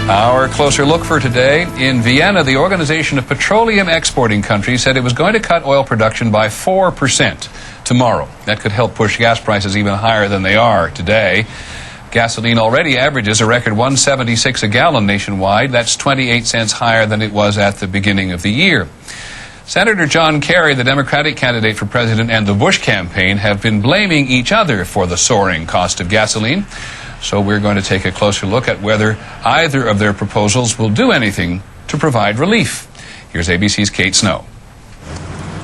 Our closer look for today. In Vienna, the Organization of Petroleum Exporting Countries said it was going to cut oil production by 4% tomorrow. That could help push gas prices even higher than they are today. Gasoline already averages a record $1.76 a gallon nationwide. That's 28 cents higher than it was at the beginning of the year. Senator John Kerry, the Democratic candidate for president, and the Bush campaign have been blaming each other for the soaring cost of gasoline. So we're going to take a closer look at whether either of their proposals will do anything to provide relief. Here's ABC's Kate Snow.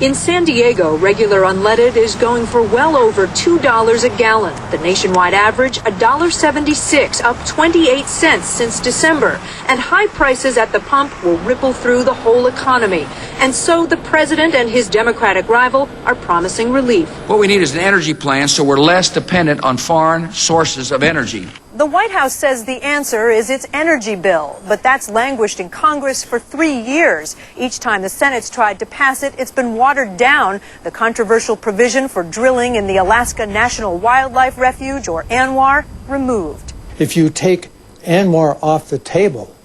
In San Diego, regular unleaded is going for well over $2 a gallon. The nationwide average, $1.76, up 28 cents since December. And high prices at the pump will ripple through the whole economy. And so the president and his Democratic rival are promising relief. What we need is an energy plan so we're less dependent on foreign sources of energy. The White House says the answer is its energy bill, but that's languished in Congress for 3 years. Each time the Senate's tried to pass it, it's been watered down. The controversial provision for drilling in the Alaska National Wildlife Refuge, or ANWR, removed. If you take ANWR off the table,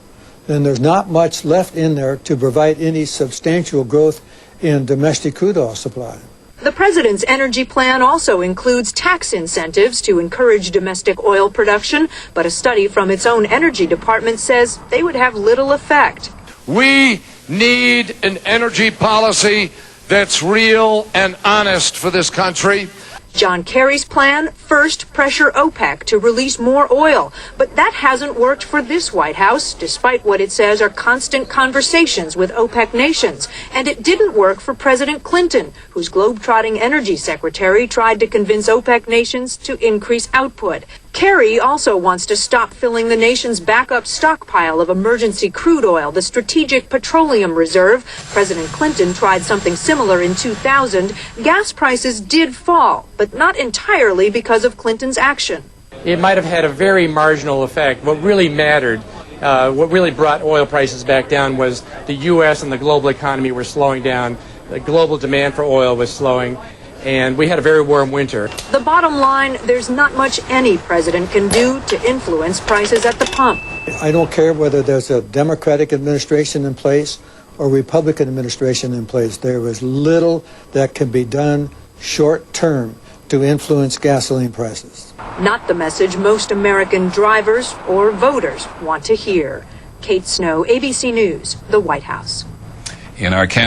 then there's not much left in there to provide any substantial growth in domestic crude oil supply. The president's energy plan also includes tax incentives to encourage domestic oil production, but a study from its own energy department says they would have little effect. We need an energy policy that's real and honest for this country. John Kerry's plan, first pressure OPEC to release more oil. But that hasn't worked for this White House, despite what it says are constant conversations with OPEC nations. And it didn't work for President Clinton, whose globetrotting energy secretary tried to convince OPEC nations to increase output. Kerry also wants to stop filling the nation's backup stockpile of emergency crude oil, the Strategic Petroleum Reserve. President Clinton tried something similar in 2000. Gas prices did fall, but not entirely because of Clinton's action. It might have had a very marginal effect. What really mattered, what really brought oil prices back down was the U.S. and the global economy were slowing down. The global demand for oil was slowing. And we had a very warm winter. The bottom line, there's not much any president can do to influence prices at the pump. I don't care whether there's a Democratic administration in place or Republican administration in place. There is little that can be done short term to influence gasoline prices. Not the message most American drivers or voters want to hear. Kate Snow, ABC News, the White House. In our campaign